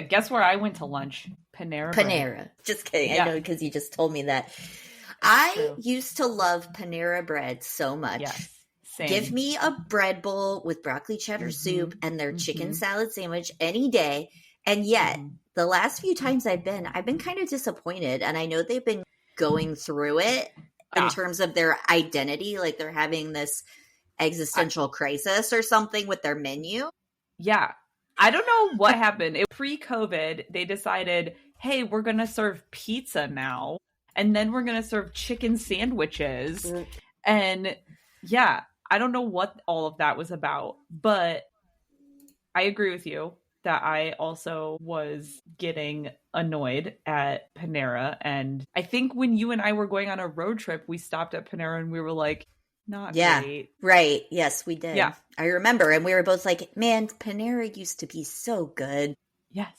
guess where I went to lunch? Panera Bread. Just kidding. Yeah. I know, because you just told me that. True. Used to love Panera Bread so much. Yes. Same. Give me a bread bowl with broccoli cheddar soup and their chicken salad sandwich any day. And yet, the last few times I've been kind of disappointed. And I know they've been going through it in terms of their identity. Like they're having this existential crisis or something with their menu. Yeah. I don't know what happened. Pre-COVID, they decided, hey, we're going to serve pizza now. And then we're going to serve chicken sandwiches. And yeah, I don't know what all of that was about. But I agree with you that I also was getting annoyed at Panera. And I think when you and I were going on a road trip, we stopped at Panera and we were like, not great. Right. Yes, we did. Yeah. I remember. And we were both like, man, Panera used to be so good. Yes.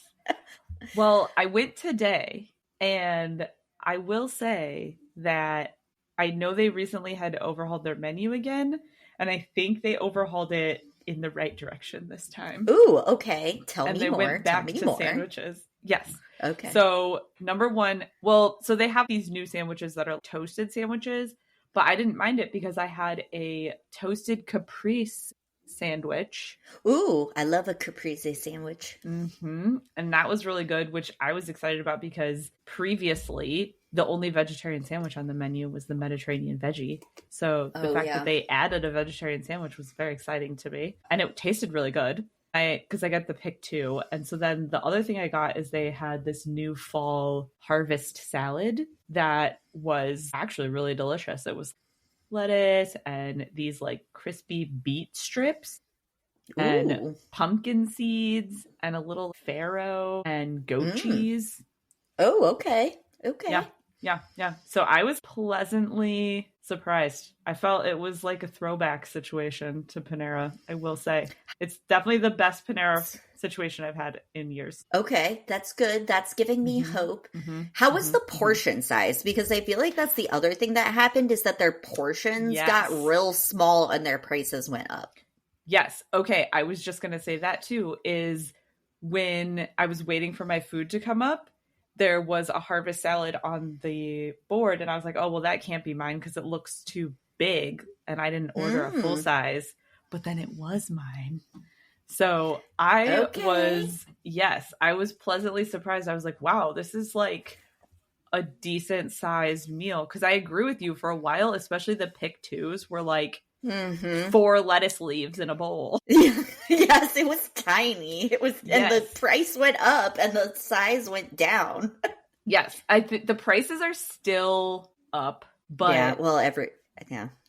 Well, I went today, and I will say that I know they recently had overhauled their menu again, and I think they overhauled it in the right direction this time. Ooh, okay. Tell me more. And they went back to sandwiches. Yes. Okay. So, number one, so they have these new sandwiches that are toasted sandwiches, but I didn't mind it because I had a toasted caprese sandwich. Ooh, I love a caprese sandwich. And that was really good, which I was excited about because previously the only vegetarian sandwich on the menu was the Mediterranean veggie. So the fact that they added a vegetarian sandwich was very exciting to me. And it tasted really good. Because I got the pick too. And so then the other thing I got is they had this new fall harvest salad that was actually really delicious. It was lettuce and these like crispy beet strips and pumpkin seeds and a little farro and goat cheese. Oh, okay. Okay. Yeah. So I was pleasantly surprised. I felt it was like a throwback situation to Panera, I will say. It's definitely the best Panera situation I've had in years. Okay, that's good. That's giving me hope. How was the portion size? Because I feel like that's the other thing that happened is that their portions got real small and their prices went up. Yes. Okay, I was just going to say that too, is when I was waiting for my food to come up, there was a harvest salad on the board, and I was like, oh, well, that can't be mine because it looks too big, and I didn't order a full size, but then it was mine. So I was pleasantly surprised. I was like, wow, this is like a decent sized meal. Because I agree with you, for a while, especially the pick twos were like 4 lettuce leaves in a bowl. Yes, it was tiny. It was, and the price went up and the size went down. Yes, I think the prices are still up, but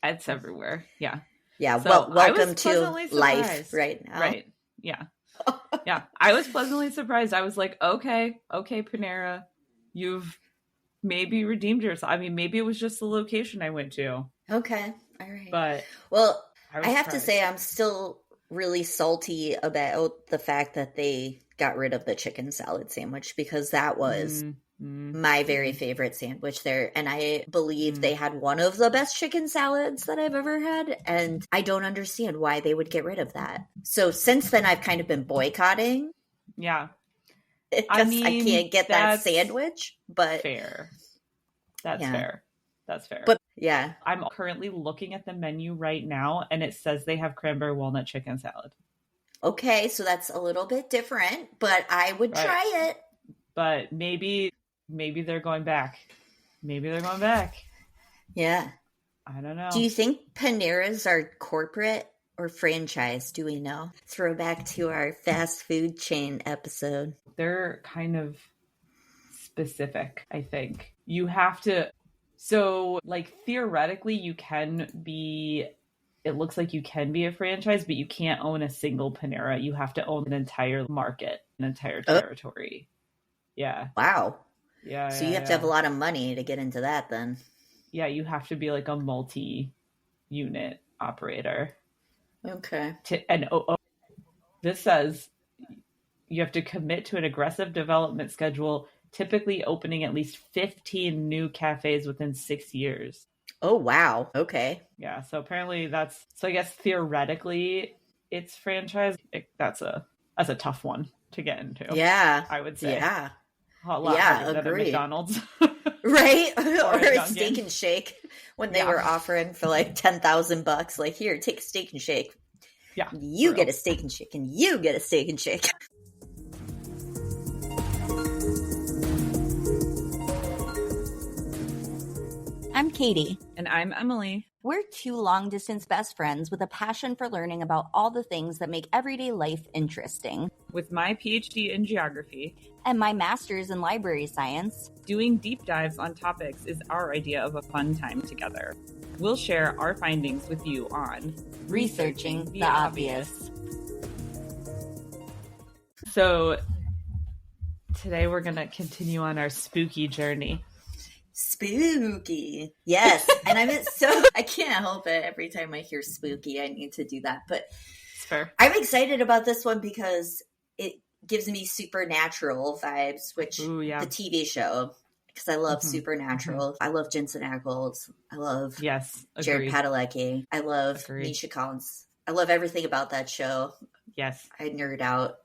it's everywhere. Yeah. Yeah. So well, welcome to life right now. Right. Yeah. Yeah. I was pleasantly surprised. I was like, okay, Panera, you've maybe redeemed yourself. I mean, maybe it was just the location I went to. Okay. All right. But I have to say, I'm still really salty about the fact that they got rid of the chicken salad sandwich, because that was my very favorite sandwich there. And I believe they had one of the best chicken salads that I've ever had. And I don't understand why they would get rid of that. So since then, I've kind of been boycotting. Yeah. I can't get that sandwich, but fair. That's fair. That's fair. But yeah, I'm currently looking at the menu right now, and it says they have cranberry walnut chicken salad. Okay, so that's a little bit different, but I would try it. But maybe they're going back. Maybe they're going back. Yeah. I don't know. Do you think Paneras are corporate or franchise? Do we know? Throwback to our fast food chain episode. They're kind of specific, I think. You have to... So, like, theoretically, it looks like you can be a franchise, but you can't own a single Panera. You have to own an entire market, an entire territory. Yeah. Wow. Yeah. So you have to have a lot of money to get into that then. Yeah, you have to be like a multi-unit operator. Okay. This says you have to commit to an aggressive development schedule, typically opening at least 15 new cafes within 6 years. Oh, wow. Okay. Yeah. So apparently I guess theoretically it's franchise. That's a tough one. to get into. Yeah. I would say. Yeah. A lot harder than a McDonald's. Right? or a Steak and Shake when they were offering for like $10,000. Like, here, take a Steak and Shake. Yeah. You get a Steak and Shake, and you get a Steak and Shake. I'm Katie. And I'm Emily. We're two long-distance best friends with a passion for learning about all the things that make everyday life interesting. With my PhD in geography and my master's in library science, doing deep dives on topics is our idea of a fun time together. We'll share our findings with you on Researching the Obvious. So today we're going to continue on our spooky journey. Spooky. Yes. And I can't help it. Every time I hear spooky, I need to do that. But it's fair. I'm excited about this one because it gives me Supernatural vibes, which the TV show, because I love Supernatural. I love Jensen Ackles. I love Jared Padalecki. I love Misha Collins. I love everything about that show. Yes. I nerd out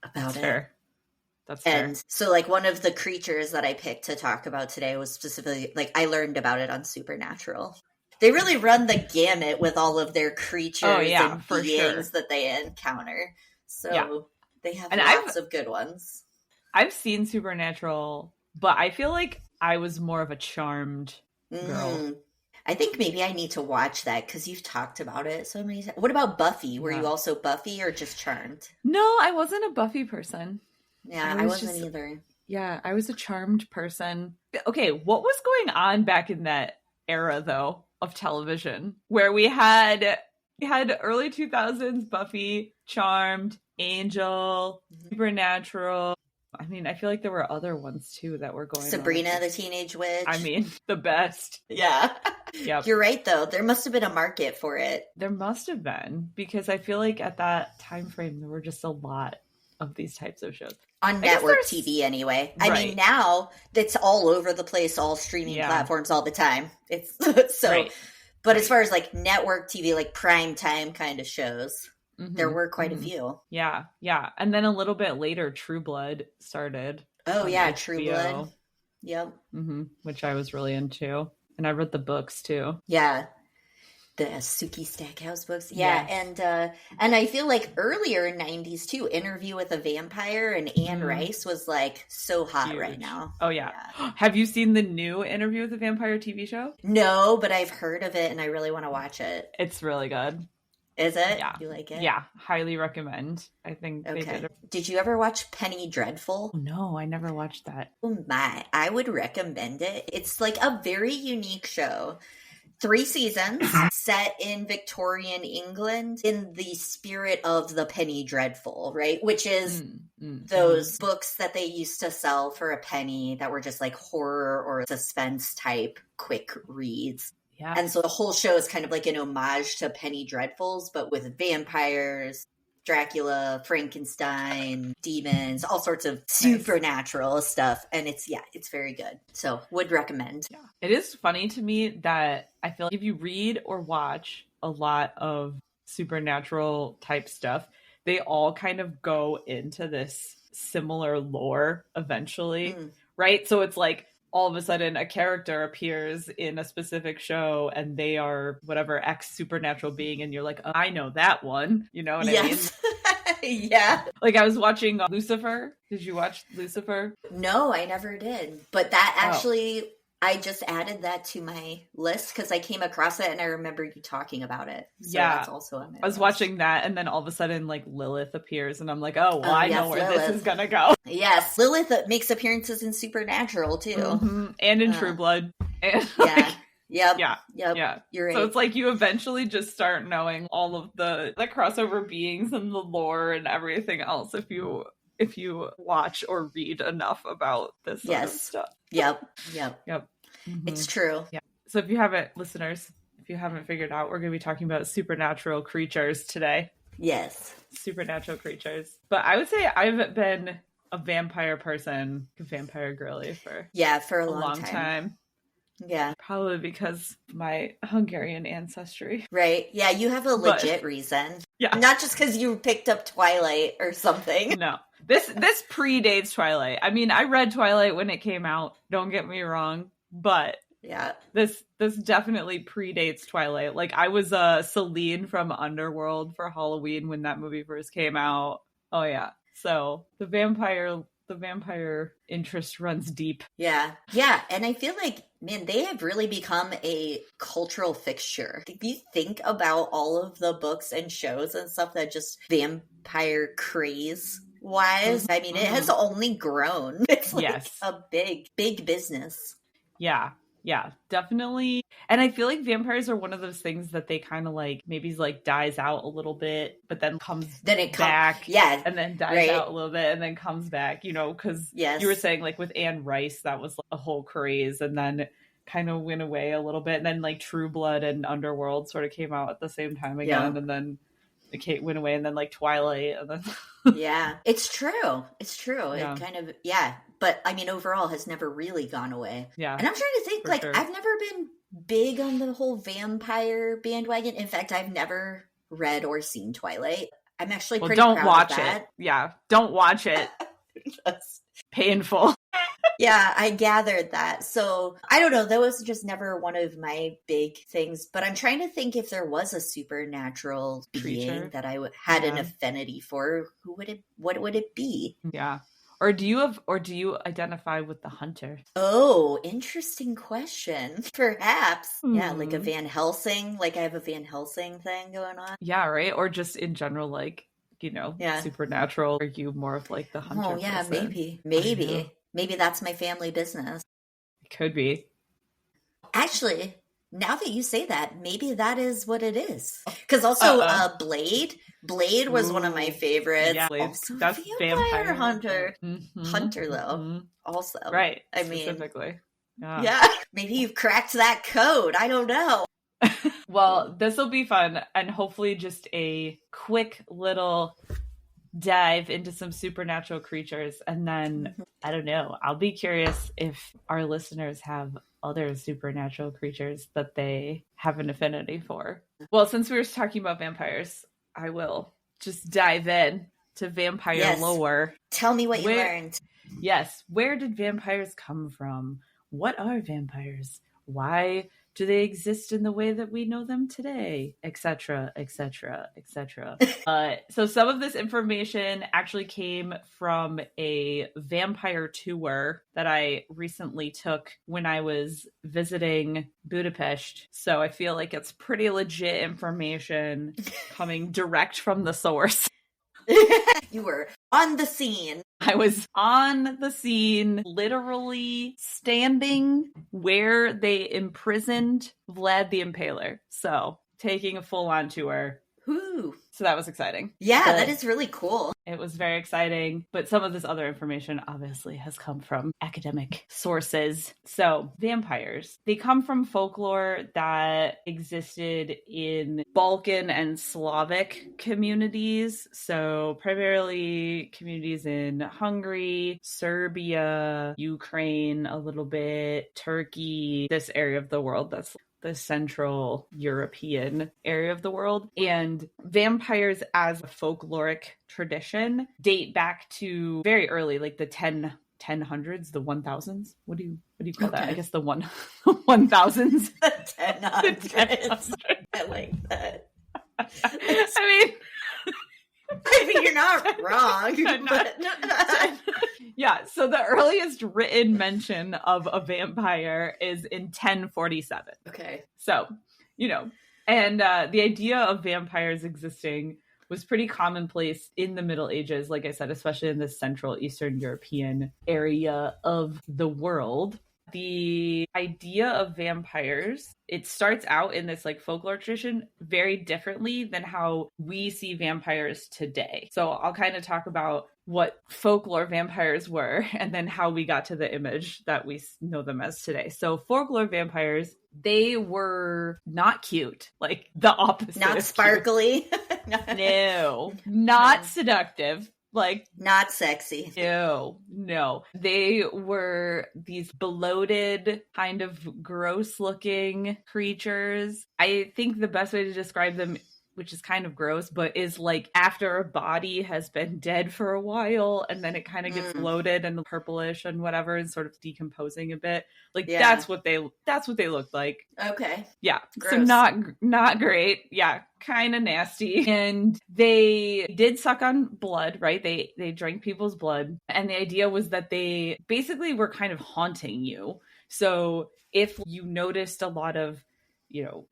about That's it. Fair. That's fair. And so, like, one of the creatures that I picked to talk about today was specifically, like, I learned about it on Supernatural. They really run the gamut with all of their creatures and beings that they encounter. So they have lots of good ones. I've seen Supernatural, but I feel like I was more of a Charmed girl. I think maybe I need to watch that because you've talked about it so many times. What about Buffy? Were you also Buffy or just Charmed? No, I wasn't a Buffy person. Yeah, I wasn't either. Yeah, I was a Charmed person. Okay, what was going on back in that era, though, of television? Where we had early 2000s Buffy, Charmed, Angel, Supernatural. I mean, I feel like there were other ones, too, that were going Sabrina on. the Teenage Witch. I mean, the best. Yeah. Yep. You're right, though. There must have been a market for it. There must have been, because I feel like at that time frame, there were just a lot of these types of shows. On network TV, anyway. I mean, now it's all over the place, all streaming platforms all the time. It's so, but as far as like network TV, like prime time kind of shows, there were quite a few. Yeah, yeah. And then a little bit later, True Blood started. Oh, yeah, True Blood. Yep. Which I was really into. And I read the books, too. Yeah. The Sookie Stackhouse books. Yeah. And I feel like earlier 90s too, Interview with a Vampire and Anne Rice was like so hot right now. Oh yeah. Have you seen the new Interview with a Vampire TV show? No, but I've heard of it and I really want to watch it. It's really good. Is it? Yeah. You like it? Yeah. Highly recommend. I think they did. Did you ever watch Penny Dreadful? No, I never watched that. Oh my. I would recommend it. It's like a very unique show. 3 seasons set in Victorian England in the spirit of the Penny Dreadful, right? Which is those books that they used to sell for a penny that were just like horror or suspense type quick reads. Yeah. And so the whole show is kind of like an homage to Penny Dreadfuls, but with vampires, Dracula, Frankenstein, demons, all sorts of supernatural stuff. And it's very good. So would recommend. Yeah. It is funny to me that I feel like if you read or watch a lot of supernatural type stuff, they all kind of go into this similar lore eventually, right? So it's like all of a sudden a character appears in a specific show and they are whatever X supernatural being and you're like, oh, I know that one. You know what I mean? Yeah. Like I was watching Lucifer. Did you watch Lucifer? No, I never did. But that actually, I just added that to my list because I came across it and I remember you talking about it. So that's also on my I was list. watching that and then all of a sudden like Lilith appears and I'm like, oh, well, I know where this is going to go. Yes. Lilith makes appearances in Supernatural too. And in True Blood. And, Yep. Yeah. You're right. So it's like you eventually just start knowing all of the crossover beings and the lore and everything else if you watch or read enough about this sort of stuff. Yep. Mm-hmm. It's true. Yeah. So if you haven't figured out, we're going to be talking about supernatural creatures today. Yes. Supernatural creatures. But I would say I've been a vampire person, a vampire girly for a long time. Yeah. Probably because of my Hungarian ancestry. Right. Yeah, you have a legit reason. Yeah. Not just because you picked up Twilight or something. No. This predates Twilight. I mean, I read Twilight when it came out. Don't get me wrong, but yeah, this definitely predates Twilight. Like, I was Celine from Underworld for Halloween when that movie first came out. Oh yeah. So the vampire interest runs deep. Yeah. And I feel like, man, they have really become a cultural fixture. If you think about all of the books and shows and stuff that just vampire craze wise, I mean, it has only grown. It's like a big business. Yeah, definitely. And I feel like vampires are one of those things that they kind of like maybe like dies out a little bit, but then back. Yeah. And then dies out a little bit and then comes back, you know, because you were saying like with Anne Rice, that was like a whole craze and then kind of went away a little bit. And then like True Blood and Underworld sort of came out at the same time again. And then it went away and then like Twilight and then yeah, it's true. Yeah. It kind of but I mean overall has never really gone away. Yeah. And I'm trying to think I've never been big on the whole vampire bandwagon. In fact, I've never read or seen Twilight. I'm actually pretty proud watch of that. It. Yeah, don't watch it. Just painful. Yeah, I gathered that. So I don't know. That was just never one of my big things. But I'm trying to think if there was a supernatural being that I had an affinity for. What would it be? Yeah. Or do you identify with the hunter? Oh, interesting question. Perhaps. Yeah, like a Van Helsing. Like I have a Van Helsing thing going on. Yeah, right? Or just in general, like, you know, supernatural. Are you more of like the hunter? Oh, yeah, person? Maybe. Maybe that's my family business. It could be. Actually, now that you say that, maybe that is what it is. Because also Blade was one of my favorites. Yeah, also that's vampire hunter. Hunter, though. Also. Right. I specifically. mean. Yeah. Maybe you've cracked that code. I don't know. Well, this will be fun. And hopefully just a quick little dive into some supernatural creatures. And then, I don't know, I'll be curious if our listeners have other supernatural creatures that they have an affinity for. Well, since we were talking about vampires, I will just dive in to vampire lore. Tell me what you learned. Yes. Where did vampires come from? What are vampires? Why do they exist in the way that we know them today? Etc., etc., etc. So some of this information actually came from a vampire tour that I recently took when I was visiting Budapest. So I feel like it's pretty legit information coming direct from the source. You were on the scene. I was on the scene, literally standing where they imprisoned Vlad the Impaler. So, taking a full-on tour. Woo. So that was exciting. Yeah, that is really cool. It was very exciting. But some of this other information obviously has come from academic sources. So vampires, they come from folklore that existed in Balkan and Slavic communities. So primarily communities in Hungary, Serbia, Ukraine, a little bit, Turkey, this area of the world that's the Central European area of the world. And vampires as a folkloric tradition date back to very early, like the 1000s, the 1000s. What do you call that? I guess the 1000s. The 1000s. I like that. I mean, you're not wrong. Yeah, so the earliest written mention of a vampire is in 1047. Okay. So, you know, and the idea of vampires existing was pretty commonplace in the Middle Ages, like I said, especially in the Central Eastern European area of the world. The idea of vampires, it starts out in this like folklore tradition very differently than how we see vampires today. So I'll kind of talk about what folklore vampires were and then how we got to the image that we know them as today. So folklore vampires, they were not cute, like the opposite. Not sparkly. No, not seductive. Like, not sexy. No. They were these bloated, kind of gross looking creatures. I think the best way to describe them which is kind of gross, but is like after a body has been dead for a while and then it kind of gets bloated and purplish and whatever and sort of decomposing a bit. Like that's what they looked like. Okay. Yeah. Gross. So not great. Yeah. Kind of nasty. And they did suck on blood, right? They drank people's blood. And the idea was that they basically were kind of haunting you. So if you noticed a lot of,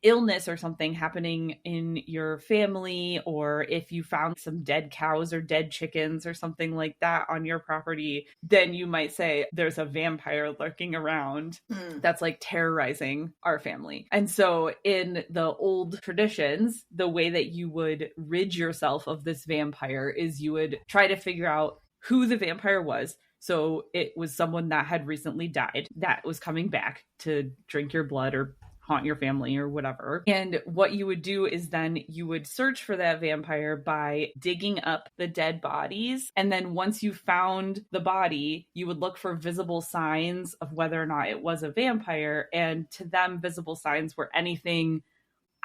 illness or something happening in your family, or if you found some dead cows or dead chickens or something like that on your property, then you might say there's a vampire lurking around that's like terrorizing our family. And so in the old traditions, the way that you would rid yourself of this vampire is you would try to figure out who the vampire was. So it was someone that had recently died that was coming back to drink your blood or haunt your family or whatever. And what you would do is then you would search for that vampire by digging up the dead bodies. And then once you found the body, you would look for visible signs of whether or not it was a vampire. And to them, visible signs were anything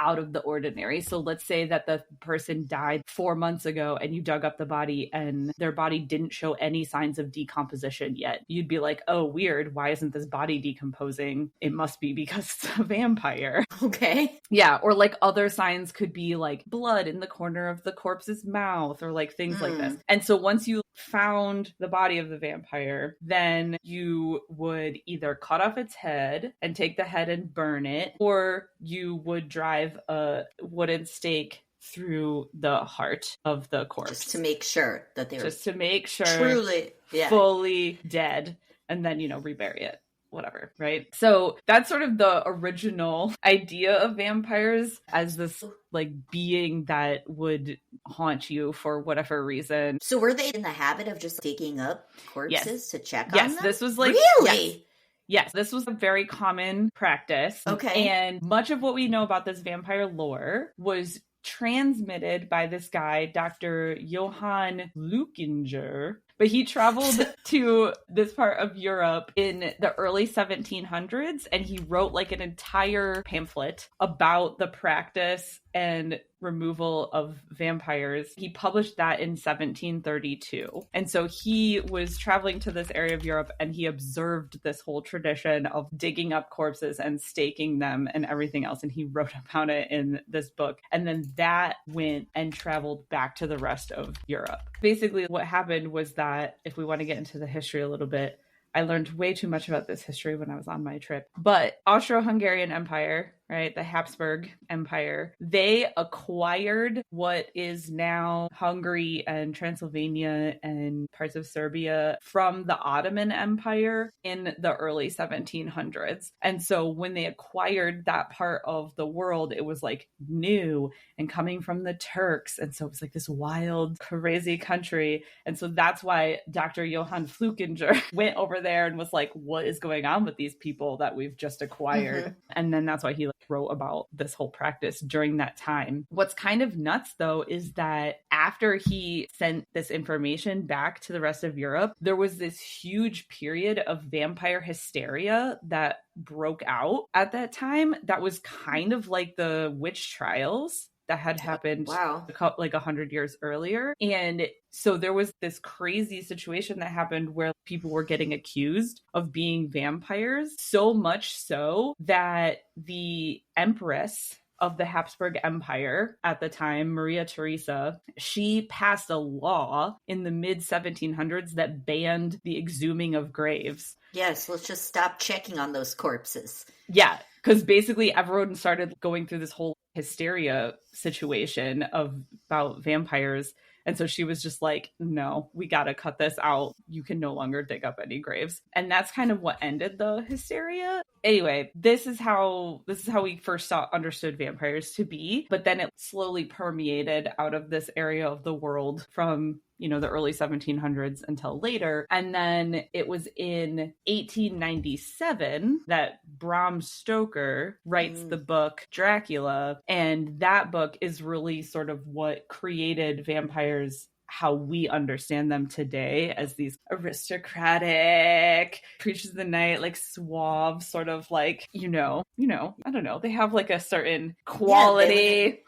out of the ordinary. So let's say that the person died 4 months ago and you dug up the body and their body didn't show any signs of decomposition yet. You'd be like, oh, weird. Why isn't this body decomposing? It must be because it's a vampire. Okay. Yeah. Or like other signs could be like blood in the corner of the corpse's mouth or like things like this. And so once you found the body of the vampire, then you would either cut off its head and take the head and burn it, or you would drive a wooden stake through the heart of the corpse. Just to make sure that they were truly fully dead, and then, rebury it. Whatever, right? So that's sort of the original idea of vampires as this like being that would haunt you for whatever reason. So were they in the habit of just digging up corpses to check on them? Yes, this was like... Really? Yes, this was a very common practice. Okay. And much of what we know about this vampire lore was transmitted by this guy, Dr. Johann Lückinger. But he traveled to this part of Europe in the early 1700s, and he wrote like an entire pamphlet about the practice and removal of vampires. He published that in 1732. And so he was traveling to this area of Europe and he observed this whole tradition of digging up corpses and staking them and everything else. And he wrote about it in this book. And then that went and traveled back to the rest of Europe. Basically, what happened was that, if we want to get into the history a little bit, I learned way too much about this history when I was on my trip. But Austro-Hungarian Empire, right, the Habsburg Empire, they acquired what is now Hungary and Transylvania and parts of Serbia from the Ottoman Empire in the early 1700s. And so when they acquired that part of the world, it was like new and coming from the Turks. And so it was like this wild, crazy country. And so that's why Dr. Johann Flukinger went over there and was like, what is going on with these people that we've just acquired? And then that's why he wrote about this whole practice during that time. What's kind of nuts, though, is that after he sent this information back to the rest of Europe, there was this huge period of vampire hysteria that broke out at that time that was kind of like the witch trials that had happened like 100 years earlier. And so there was this crazy situation that happened where people were getting accused of being vampires, so much so that the Empress of the Habsburg Empire at the time, Maria Theresa, she passed a law in the mid 1700s that banned the exhuming of graves. Yes, let's just stop checking on those corpses. Yeah, because basically everyone started going through this whole hysteria situation about vampires. And so she was just like, no, we got to cut this out. You can no longer dig up any graves. And that's kind of what ended the hysteria. Anyway, this is how we first understood vampires to be. But then it slowly permeated out of this area of the world from, the early 1700s until later. And then it was in 1897 that Bram Stoker writes the book Dracula. And that book is really sort of what created vampires how we understand them today as these aristocratic creatures of the night, like suave, sort of like, I don't know. They have like a certain quality.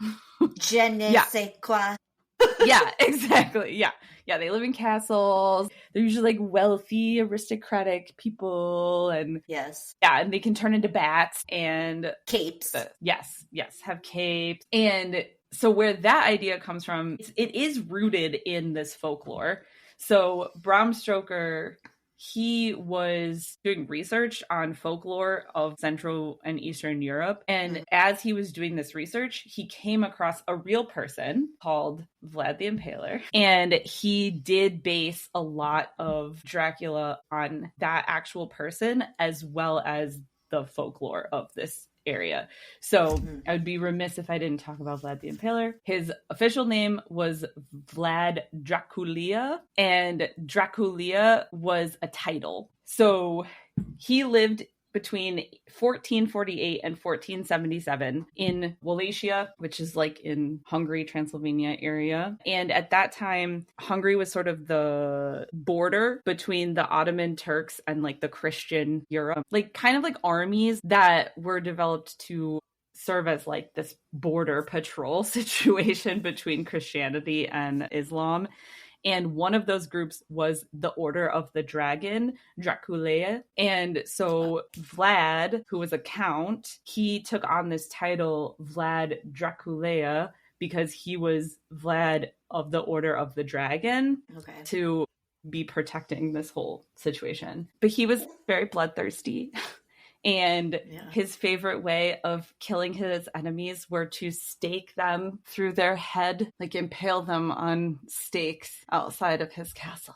Je ne sais quoi. Yeah, exactly. Yeah. Yeah, they live in castles. They're usually like wealthy, aristocratic people. And yes. Yeah, and they can turn into bats and capes. Yes, have capes. And so where that idea comes from, it is rooted in this folklore. So Bram Stoker, he was doing research on folklore of Central and Eastern Europe. And as he was doing this research, he came across a real person called Vlad the Impaler. And he did base a lot of Dracula on that actual person, as well as the folklore of this area. So I would be remiss if I didn't talk about Vlad the Impaler. His official name was Vlad Draculia, and Draculia was a title. So he lived between 1448 and 1477 in Wallachia, which is like in Hungary, Transylvania area. And at that time, Hungary was sort of the border between the Ottoman Turks and like the Christian Europe, like kind of like armies that were developed to serve as like this border patrol situation between Christianity and Islam. And one of those groups was the Order of the Dragon, Draculea. And so Vlad, who was a count, he took on this title, Vlad Draculea, because he was Vlad of the Order of the Dragon to be protecting this whole situation. But he was very bloodthirsty. And his favorite way of killing his enemies were to stake them through their head, like impale them on stakes outside of his castle.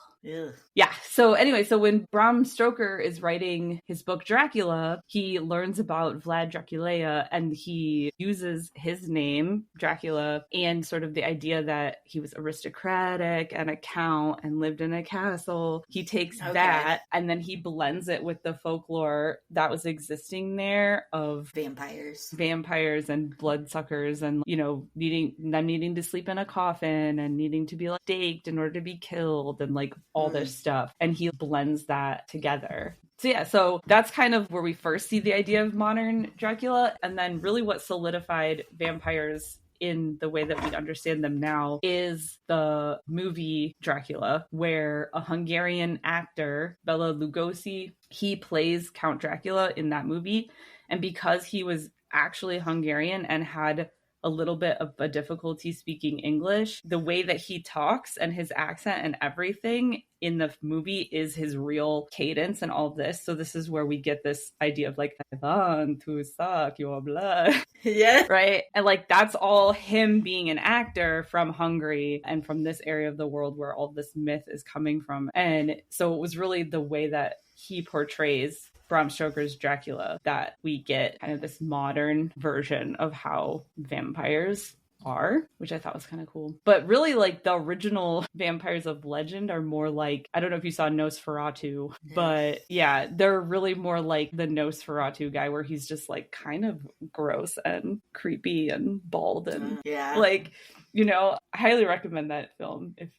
Yeah. So anyway, so when Bram Stoker is writing his book Dracula, he learns about Vlad Draculea and he uses his name, Dracula, and sort of the idea that he was aristocratic and a count and lived in a castle. He takes that and then he blends it with the folklore that was existing there of vampires and bloodsuckers and, needing to sleep in a coffin and needing to be like staked in order to be killed and like all this stuff. And he blends that together. So that's kind of where we first see the idea of modern Dracula. And then really what solidified vampires in the way that we understand them now is the movie Dracula, where a Hungarian actor, Bela Lugosi, he plays Count Dracula in that movie. And because he was actually Hungarian and had a little bit of a difficulty speaking English, the way that he talks and his accent and everything in the movie is his real cadence and all of this. So this is where we get this idea of like, I want to suck your blood. Yeah. Right? And like, that's all him being an actor from Hungary and from this area of the world where all this myth is coming from. And so it was really the way that he portrays Bram Stoker's Dracula that we get kind of this modern version of how vampires are, which I thought was kind of cool. But really, like, the original vampires of legend are more like, I don't know if you saw Nosferatu, but yeah, they're really more like the Nosferatu guy where he's just like kind of gross and creepy and bald and like, I highly recommend that film if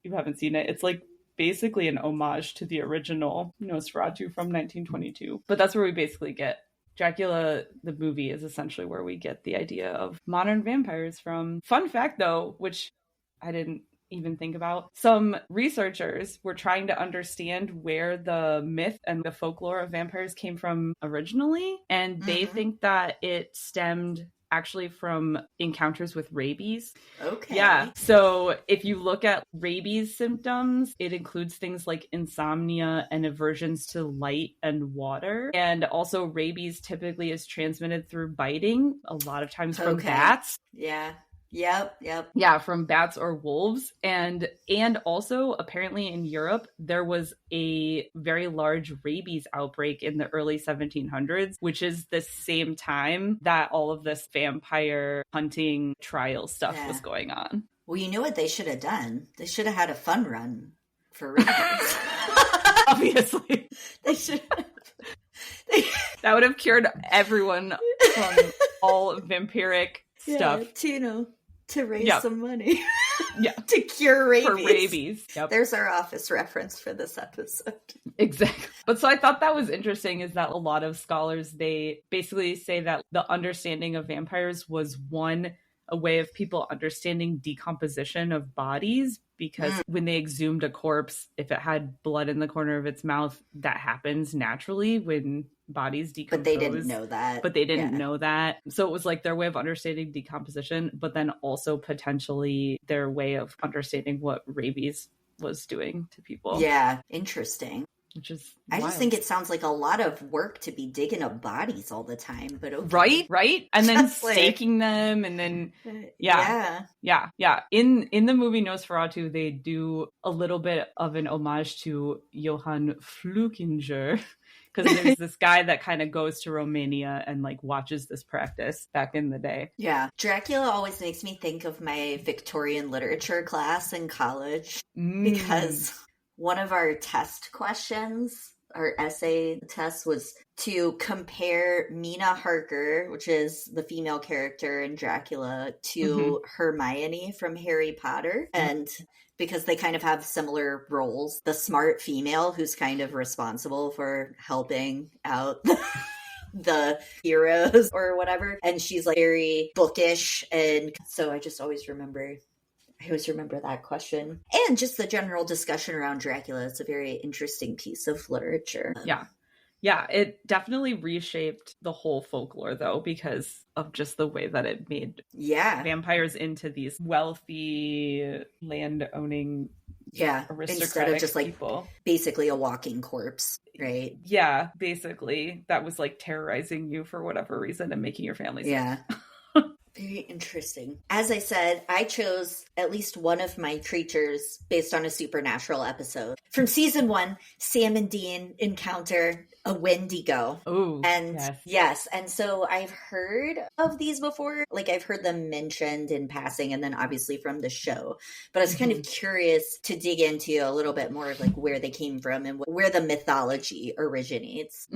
you haven't seen it. It's like basically an homage to the original Nosferatu from 1922. But that's where we basically get Dracula, the movie, is essentially where we get the idea of modern vampires from. Fun fact, though, which I didn't even think about, some researchers were trying to understand where the myth and the folklore of vampires came from originally, and they think that it stemmed actually from encounters with rabies. Okay. Yeah. So if you look at rabies symptoms, it includes things like insomnia and aversions to light and water. And also rabies typically is transmitted through biting, a lot of times from bats. Yeah. Yep. Yeah, from bats or wolves. And also apparently in Europe, there was a very large rabies outbreak in the early 1700s, which is the same time that all of this vampire hunting trial stuff was going on. Well, you know what they should have done? They should have had a fun run for rabies. Obviously. They should have. That would have cured everyone from all vampiric stuff. Tino. to raise some money. Yeah. To cure rabies. For rabies. Yep. There's our Office reference for this episode. Exactly. But so I thought that was interesting is that a lot of scholars, they basically say that the understanding of vampires was a way of people understanding decomposition of bodies, because when they exhumed a corpse, if it had blood in the corner of its mouth, that happens naturally when bodies decompose. But they didn't know that. So it was like their way of understanding decomposition, but then also potentially their way of understanding what rabies was doing to people. Yeah, interesting. Which is I just think it sounds like a lot of work to be digging up bodies all the time, but okay. Right? And then staking them, and then yeah. In the movie Nosferatu, they do a little bit of an homage to Johann Flukinger, because there's this guy that kind of goes to Romania and like watches this practice back in the day. Yeah. Dracula always makes me think of my Victorian literature class in college, because one of our test questions, our essay test, was to compare Mina Harker, which is the female character in Dracula, to Hermione from Harry Potter. And because they kind of have similar roles, the smart female who's kind of responsible for helping out the heroes or whatever. And she's like very bookish. And so I always remember that question. And just the general discussion around Dracula. It's a very interesting piece of literature. Yeah, it definitely reshaped the whole folklore, though, because of just the way that it made vampires into these wealthy, land-owning, aristocratic instead of just like people. Basically a walking corpse, right? Yeah, basically. That was like terrorizing you for whatever reason and making your family sick. Yeah. Very interesting. As I said, I chose at least one of my creatures based on a supernatural episode. From season 1, Sam and Dean encounter a Wendigo. Oh, and yes. And so I've heard of these before. Like I've heard them mentioned in passing, and then obviously from the show. But I was kind of curious to dig into a little bit more of like where they came from and where the mythology originates.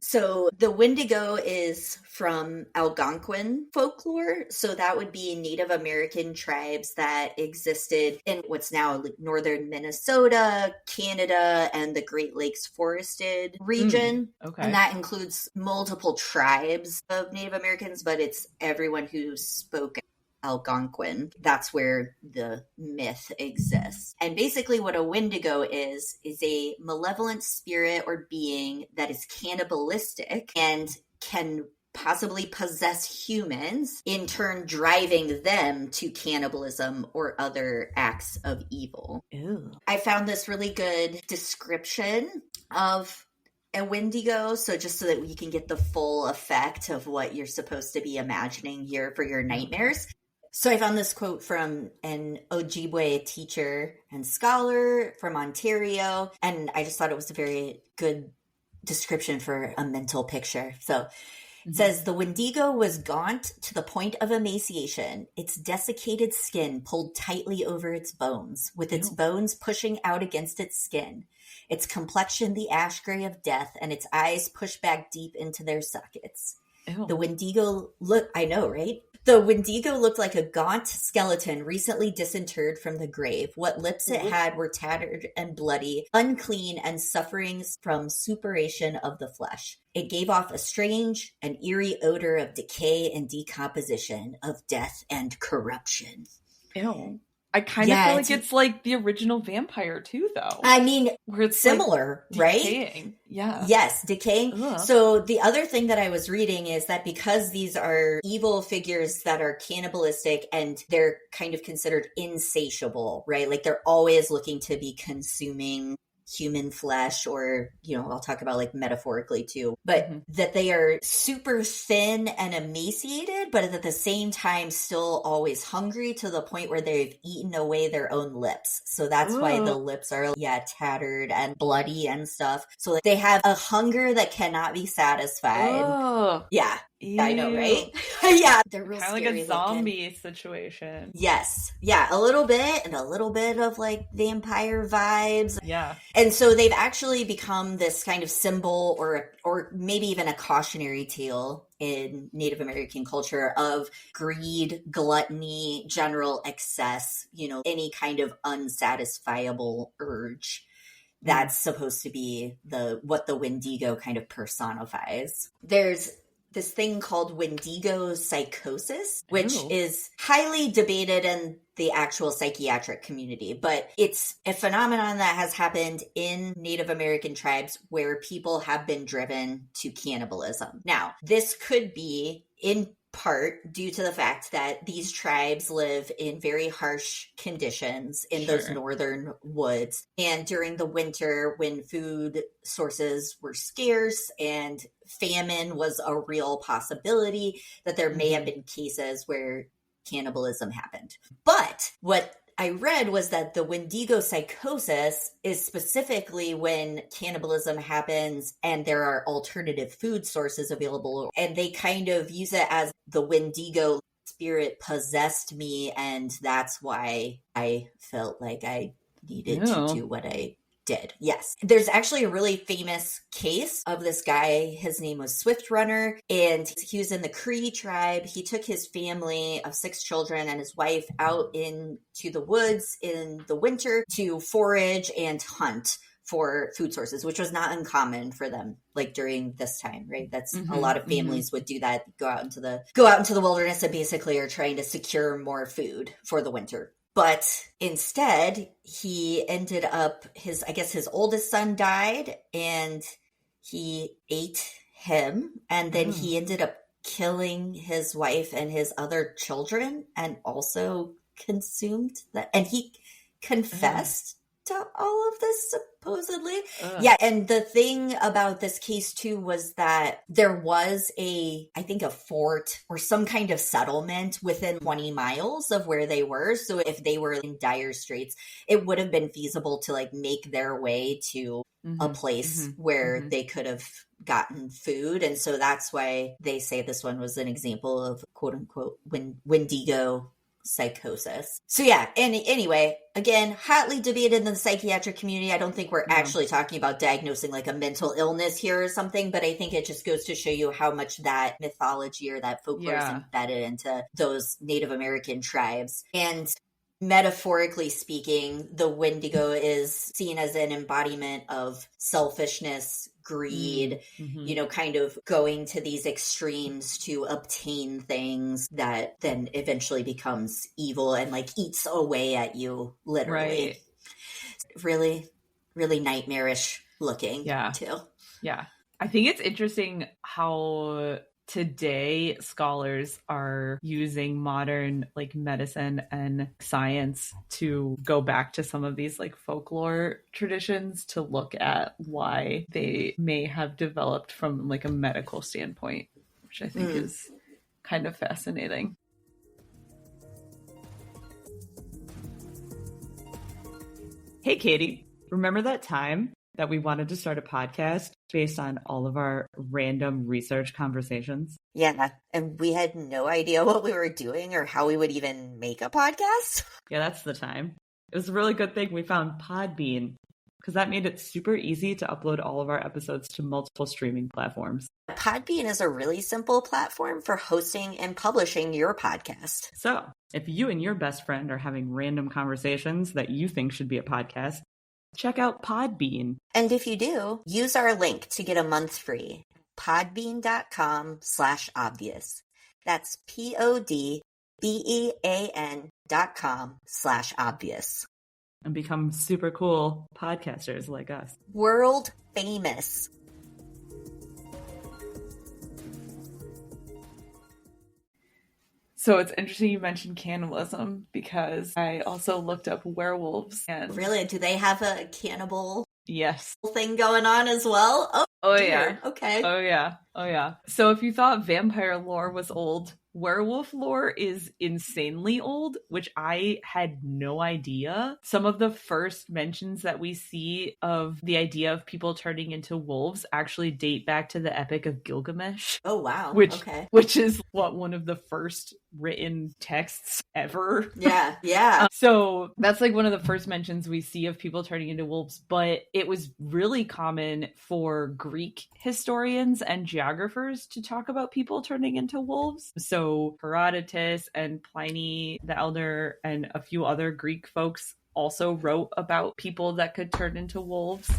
So the Wendigo is from Algonquin folklore. So that would be Native American tribes that existed in what's now northern Minnesota, Canada, and the Great Lakes forested region. Okay. And that includes multiple tribes of Native Americans, but it's everyone who spoke Algonquin. That's where the myth exists. And basically what a Wendigo is a malevolent spirit or being that is cannibalistic and can possibly possess humans, in turn driving them to cannibalism or other acts of evil. Ew. I found this really good description of a Wendigo, so just so that we can get the full effect of what you're supposed to be imagining here for your nightmares. So I found this quote from an Ojibwe teacher and scholar from Ontario, and I just thought it was a very good description for a mental picture. So it says, the Wendigo was gaunt to the point of emaciation, its desiccated skin pulled tightly over its bones, with its bones pushing out against its skin, its complexion the ash gray of death, and its eyes pushed back deep into their sockets. Ew. The Wendigo I know, right? The Wendigo looked like a gaunt skeleton recently disinterred from the grave. What lips it had were tattered and bloody, unclean, and suffering from suppuration of the flesh. It gave off a strange and eerie odor of decay and decomposition, of death and corruption. Ew. I kind of feel like it's like the original vampire too, though. I mean, where it's similar, like right? Decaying. Yeah. Yes, decaying. Ugh. So the other thing that I was reading is that because these are evil figures that are cannibalistic and they're kind of considered insatiable, right? Like they're always looking to be consuming human flesh, or, you know, I'll talk about like metaphorically too, but that they are super thin and emaciated, but at the same time still always hungry to the point where they've eaten away their own lips. So that's why the lips are tattered and bloody and stuff. So like, they have a hunger that cannot be satisfied. Yeah. Ew. I know, right? Yeah, they're real kind of like a zombie situation. Yes, yeah, a little bit, and a little bit of like vampire vibes. Yeah, and so they've actually become this kind of symbol, or maybe even a cautionary tale in Native American culture of greed, gluttony, general excess. Any kind of unsatisfiable urge. That's supposed to be what the Wendigo kind of personifies. There's this thing called Wendigo psychosis, which is highly debated in the actual psychiatric community, but it's a phenomenon that has happened in Native American tribes where people have been driven to cannibalism. Now, this could be in part due to the fact that these tribes live in very harsh conditions in those northern woods. And during the winter, when food sources were scarce and famine was a real possibility, that there may have been cases where cannibalism happened. But what I read was that the Wendigo psychosis is specifically when cannibalism happens and there are alternative food sources available, and they kind of use it as the Wendigo spirit possessed me, and that's why I felt like I needed to do what I did. Yes. There's actually a really famous case of this guy. His name was Swift Runner, and he was in the Cree tribe. He took his family of 6 children and his wife out into the woods in the winter to forage and hunt for food sources, which was not uncommon for them, like during this time, right? That's a lot of families would do that, go out into the wilderness and basically are trying to secure more food for the winter. But instead, he ended up, his oldest son died, and he ate him, and then he ended up killing his wife and his other children, and also consumed that. And he confessed to all of this, supposedly. Yeah, and the thing about this case too was that there was I think a fort or some kind of settlement within 20 miles of where they were. So if they were in dire straits, it would have been feasible to like make their way to a place where they could have gotten food. And so that's why they say this one was an example of quote unquote Wendigo psychosis. So yeah, and anyway, again, hotly debated in the psychiatric community. I don't think we're actually talking about diagnosing like a mental illness here or something, but I think it just goes to show you how much that mythology or that folklore is embedded into those Native American tribes. And metaphorically speaking, the Wendigo is seen as an embodiment of selfishness, greed, kind of going to these extremes to obtain things that then eventually becomes evil and like eats away at you, literally. Right. Really, really nightmarish looking too. Yeah. I think it's interesting how today scholars are using modern like medicine and science to go back to some of these like folklore traditions to look at why they may have developed from like a medical standpoint, which I think is kind of fascinating. Hey, Katie, remember that time that we wanted to start a podcast based on all of our random research conversations? Yeah, and we had no idea what we were doing or how we would even make a podcast. Yeah, that's the time. It was a really good thing we found Podbean, because that made it super easy to upload all of our episodes to multiple streaming platforms. Podbean is a really simple platform for hosting and publishing your podcast. So, if you and your best friend are having random conversations that you think should be a podcast, check out Podbean. And if you do, use our link to get a month free. Podbean.com/obvious. That's PODBEAN.com/obvious. And become super cool podcasters like us. World famous. So it's interesting you mentioned cannibalism, because I also looked up werewolves. And really? Do they have a cannibal thing going on as well? Oh yeah. Okay. Oh yeah. So if you thought vampire lore was old, werewolf lore is insanely old, which I had no idea. Some of the first mentions that we see of the idea of people turning into wolves actually date back to the Epic of Gilgamesh. Oh, wow. Which is one of the first written texts ever. Yeah. So that's like one of the first mentions we see of people turning into wolves, but it was really common for Greek historians and geographers to talk about people turning into wolves. So Herodotus and Pliny the Elder and a few other Greek folks also wrote about people that could turn into wolves.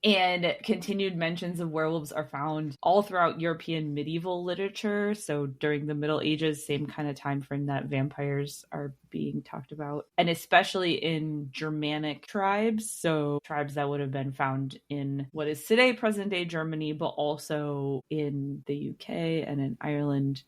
And continued mentions of werewolves are found all throughout European medieval literature. So during the Middle Ages, same kind of time frame that vampires are being talked about. And especially in Germanic tribes. So tribes that would have been found in what is today present day Germany, but also in the UK and in Ireland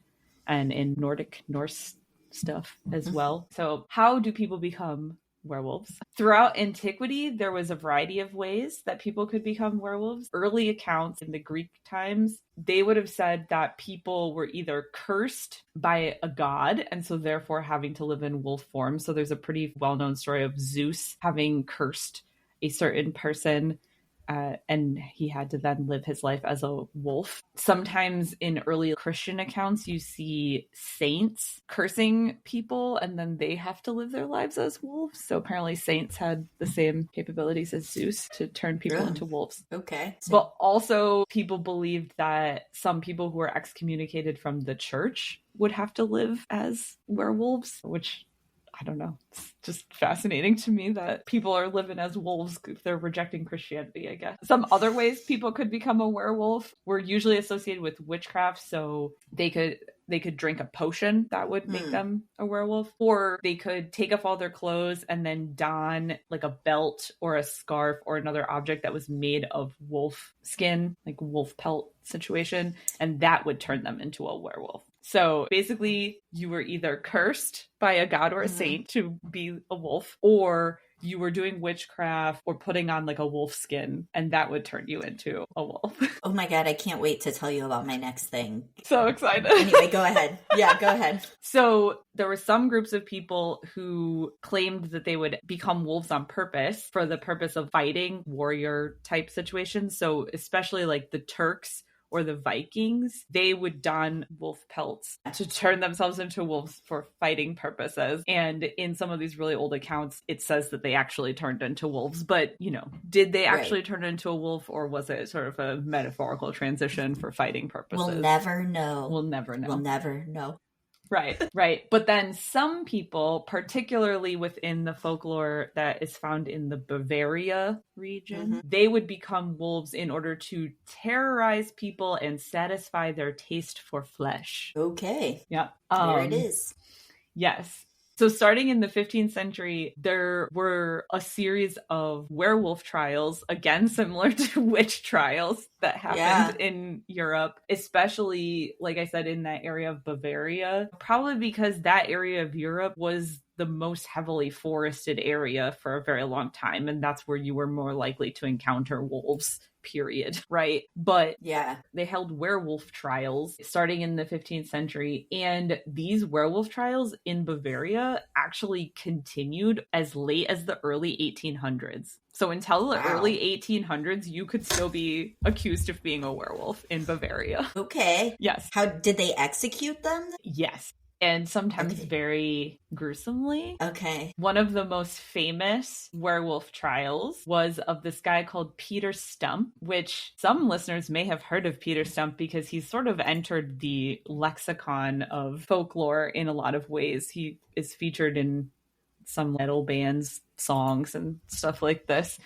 and in Nordic Norse stuff as well. So how do people become werewolves? Throughout antiquity, there was a variety of ways that people could become werewolves. Early accounts in the Greek times, they would have said that people were either cursed by a god, and so therefore having to live in wolf form. So there's a pretty well-known story of Zeus having cursed a certain person, and he had to then live his life as a wolf. Sometimes in early Christian accounts, you see saints cursing people, and then they have to live their lives as wolves. So apparently saints had the same capabilities as Zeus to turn people into wolves. Okay. But also people believed that some people who were excommunicated from the church would have to live as werewolves, which I don't know. It's just fascinating to me that people are living as wolves if they're rejecting Christianity, I guess. Some other ways people could become a werewolf were usually associated with witchcraft. So they could drink a potion that would make them a werewolf, or they could take off all their clothes and then don like a belt or a scarf or another object that was made of wolf skin, like wolf pelt situation, and that would turn them into a werewolf. So basically, you were either cursed by a god or a saint to be a wolf, or you were doing witchcraft or putting on like a wolf skin, and that would turn you into a wolf. Oh my God, I can't wait to tell you about my next thing. So excited. Anyway, go ahead. Yeah, go ahead. So there were some groups of people who claimed that they would become wolves on purpose for the purpose of fighting warrior type situations. So especially like the Turks or the Vikings, they would don wolf pelts to turn themselves into wolves for fighting purposes. And in some of these really old accounts, it says that they actually turned into wolves. But, you know, did they actually turn into a wolf, or was it sort of a metaphorical transition for fighting purposes? We'll never know. We'll never know. We'll never know. Right. But then some people, particularly within the folklore that is found in the Bavaria region, they would become wolves in order to terrorize people and satisfy their taste for flesh. Okay. Yeah. There it is. Yes. So starting in the 15th century, there were a series of werewolf trials, again, similar to witch trials that happened in Europe, especially, like I said, in that area of Bavaria, probably because that area of Europe was the most heavily forested area for a very long time. And that's where you were more likely to encounter wolves, period. Right. But they held werewolf trials starting in the 15th century. And these werewolf trials in Bavaria actually continued as late as the early 1800s. So until the early 1800s, you could still be accused of being a werewolf in Bavaria. Okay. Yes. How did they execute them? Yes. And sometimes very gruesomely. Okay. One of the most famous werewolf trials was of this guy called Peter Stump, which some listeners may have heard of Peter Stump because he's sort of entered the lexicon of folklore in a lot of ways. He is featured in some metal bands' songs and stuff like this,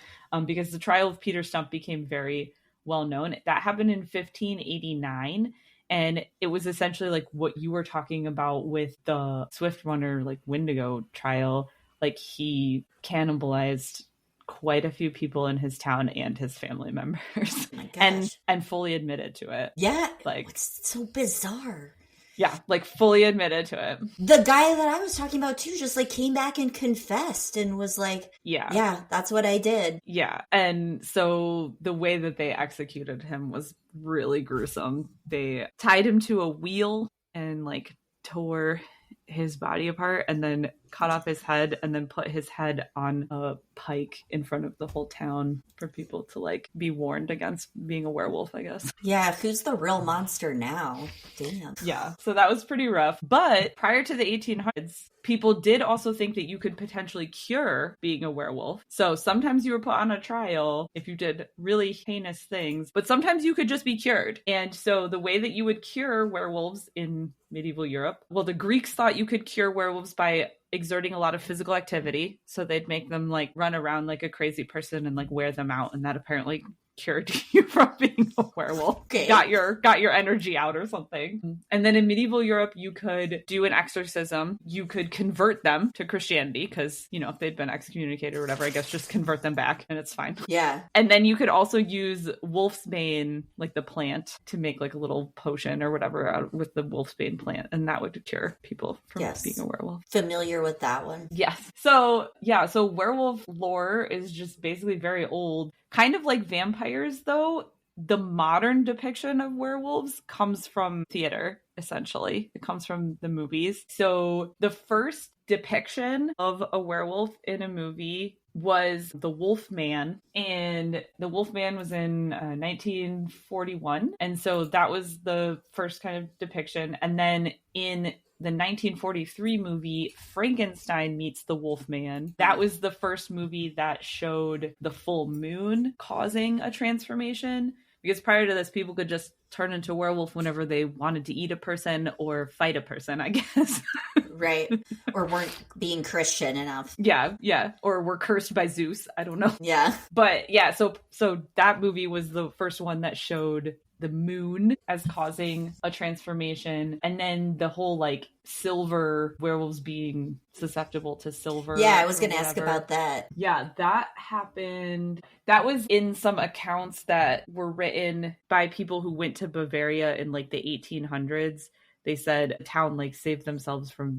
because the trial of Peter Stump became very well known. That happened in 1589. And it was essentially like what you were talking about with the Swift Runner, like Wendigo trial. Like he cannibalized quite a few people in his town and his family members. Oh my gosh. and fully admitted to it. Yeah. Like, it's so bizarre. Yeah, like fully admitted to it. The guy that I was talking about too just like came back and confessed and was like, yeah, that's what I did. Yeah. And so the way that they executed him was really gruesome. They tied him to a wheel and like tore his body apart and then cut off his head and then put his head on a pike in front of the whole town for people to like be warned against being a werewolf, I guess. Yeah, who's the real monster now? Damn. Yeah, so that was pretty rough. But prior to the 1800s, people did also think that you could potentially cure being a werewolf. So sometimes you were put on a trial if you did really heinous things, but sometimes you could just be cured. And so the way that you would cure werewolves in medieval Europe, well, the Greeks thought you could cure werewolves by exerting a lot of physical activity. So they'd make them like run around like a crazy person and like wear them out. And that apparently cured you from being a werewolf. Okay. Got your energy out or something. And then in medieval Europe, you could do an exorcism. You could convert them to Christianity because, you know, if they'd been excommunicated or whatever, I guess just convert them back and it's fine. Yeah. And then you could also use wolfsbane, like the plant, to make like a little potion or whatever out with the wolfsbane plant. And that would cure people from being a werewolf. Familiar with that one. Yes. So werewolf lore is just basically very old. Kind of like vampires, though, the modern depiction of werewolves comes from theater, essentially. It comes from the movies. So the first depiction of a werewolf in a movie was The Wolfman, and The Wolfman was in 1941. And so that was the first kind of depiction. And then in the 1943 movie Frankenstein Meets the Wolfman, that was the first movie that showed the full moon causing a transformation. Because prior to this, people could just turn into a werewolf whenever they wanted to eat a person or fight a person, I guess. Right. Or weren't being Christian enough. Yeah. Or were cursed by Zeus. I don't know. Yeah. But yeah, so that movie was the first one that showed the moon as causing a transformation, and then the whole like silver werewolves being susceptible to silver. Yeah, I was going to ask about that. Yeah, that happened. That was in some accounts that were written by people who went to Bavaria in like the 1800s. They said a town like saved themselves from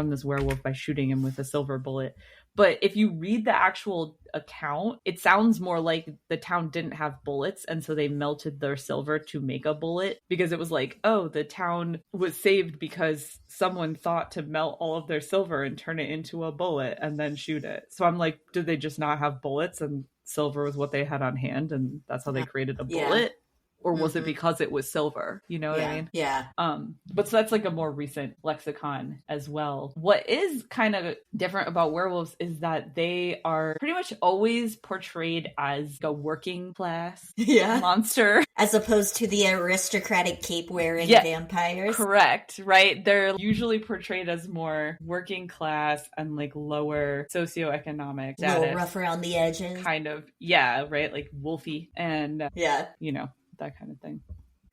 this werewolf by shooting him with a silver bullet. But if you read the actual account, it sounds more like the town didn't have bullets, and so they melted their silver to make a bullet, because it was like, oh, the town was saved because someone thought to melt all of their silver and turn it into a bullet and then shoot it. So I'm like, did they just not have bullets and silver was what they had on hand and that's how they created a bullet? Or was it because it was silver? You know what I mean? Yeah. But so that's like a more recent lexicon as well. What is kind of different about werewolves is that they are pretty much always portrayed as a working class monster. As opposed to the aristocratic cape-wearing vampires. Correct, right? They're usually portrayed as more working class and like lower socioeconomic status. A little rough around the edges. Kind of, right? Like wolfy and, you know, that kind of thing.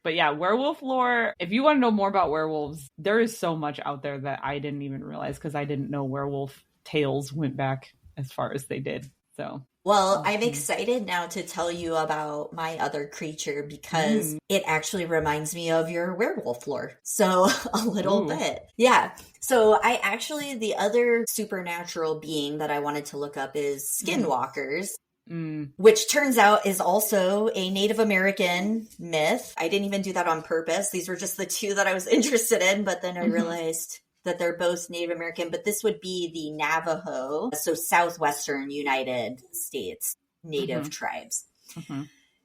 But yeah, werewolf lore, if you want to know more about werewolves, there is so much out there that I didn't even realize because I didn't know werewolf tales went back as far as they did. So, well, I'm excited now to tell you about my other creature because it actually reminds me of your werewolf lore. So a little bit. Yeah. So the other supernatural being that I wanted to look up is skinwalkers. Which turns out is also a Native American myth. I didn't even do that on purpose. These were just the two that I was interested in, but then I realized that they're both Native American. But this would be the Navajo, so southwestern United States Native tribes.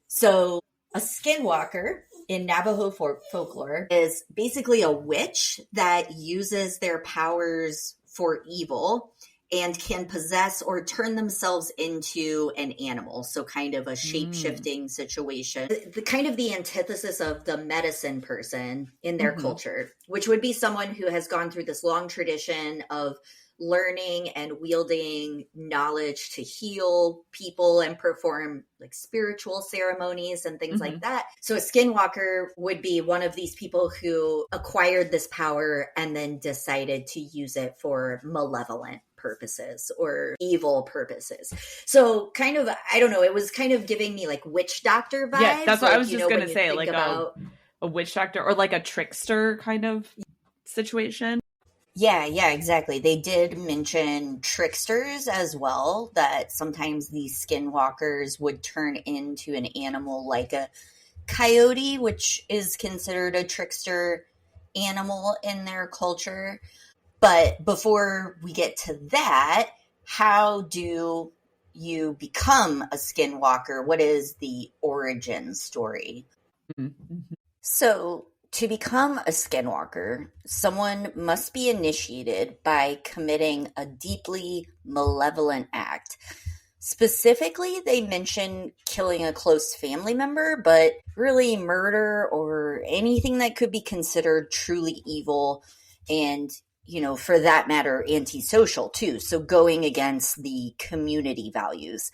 So a skinwalker in Navajo folklore is basically a witch that uses their powers for evil and can possess or turn themselves into an animal. So kind of a shape-shifting situation. The kind of the antithesis of the medicine person in their culture, which would be someone who has gone through this long tradition of learning and wielding knowledge to heal people and perform like spiritual ceremonies and things like that. So a skinwalker would be one of these people who acquired this power and then decided to use it for malevolent purposes or evil purposes. So kind of, I don't know, it was kind of giving me like witch doctor vibes. Yeah, that's what like, I was just going to say, like about a witch doctor or like a trickster kind of situation. Yeah, exactly. They did mention tricksters as well, that sometimes these skinwalkers would turn into an animal like a coyote, which is considered a trickster. animal in their culture. But before we get to that, how do you become a skinwalker? What is the origin story? Mm-hmm. So, to become a skinwalker, someone must be initiated by committing a deeply malevolent act. Specifically, they mention killing a close family member, but really murder or anything that could be considered truly evil and, for that matter, antisocial too. So going against the community values.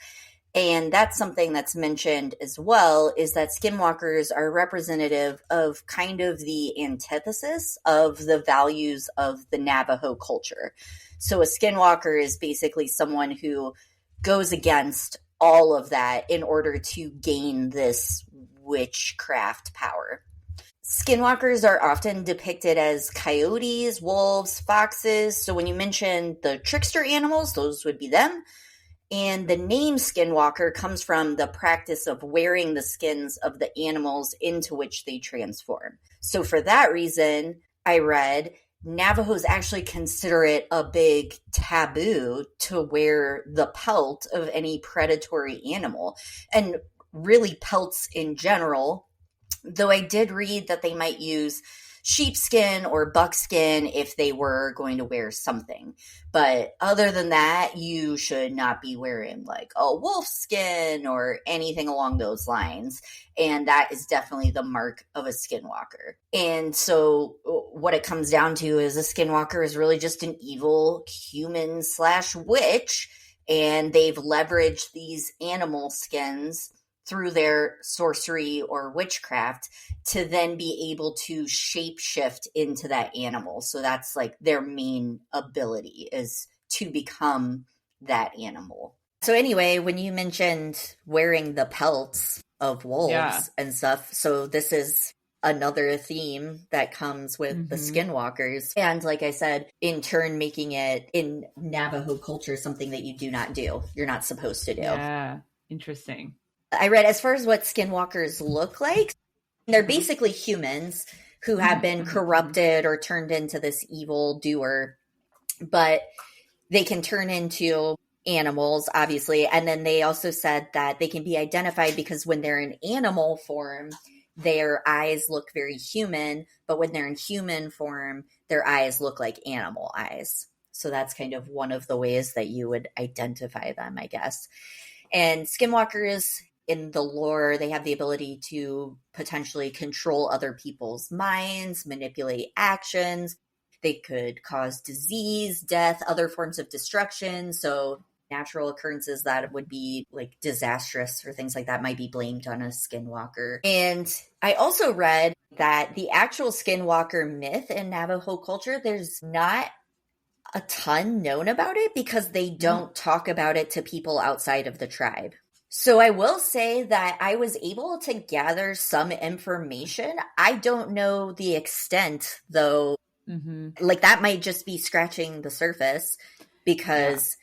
And that's something that's mentioned as well, is that skinwalkers are representative of kind of the antithesis of the values of the Navajo culture. So a skinwalker is basically someone who goes against all of that in order to gain this witchcraft power. Skinwalkers are often depicted as coyotes, wolves, foxes. So when you mention the trickster animals, those would be them. And the name Skinwalker comes from the practice of wearing the skins of the animals into which they transform. So for that reason, I read Navajos actually consider it a big taboo to wear the pelt of any predatory animal, and really pelts in general. Though I did read that they might use sheepskin or buckskin if they were going to wear something. But other than that, you should not be wearing like a wolf skin or anything along those lines. And that is definitely the mark of a skinwalker. And so what it comes down to is a skinwalker is really just an evil human / witch. And they've leveraged these animal skins through their sorcery or witchcraft to then be able to shapeshift into that animal. So that's like their main ability, is to become that animal. So anyway, when you mentioned wearing the pelts of wolves and stuff, so this is another theme that comes with the skinwalkers. And like I said, in turn, making it in Navajo culture something that you do not do. You're not supposed to do. Yeah, interesting. I read as far as what skinwalkers look like, they're basically humans who have been corrupted or turned into this evil doer, but they can turn into animals, obviously. And then they also said that they can be identified because when they're in animal form, their eyes look very human, but when they're in human form, their eyes look like animal eyes. So that's kind of one of the ways that you would identify them, I guess. And skinwalkers, in the lore, they have the ability to potentially control other people's minds, manipulate actions. They could cause disease, death, other forms of destruction. So natural occurrences that would be like disastrous or things like that might be blamed on a skinwalker. And I also read that the actual skinwalker myth in Navajo culture, there's not a ton known about it because they don't talk about it to people outside of the tribe. So I will say that I was able to gather some information. I don't know the extent, though. Like that might just be scratching the surface because...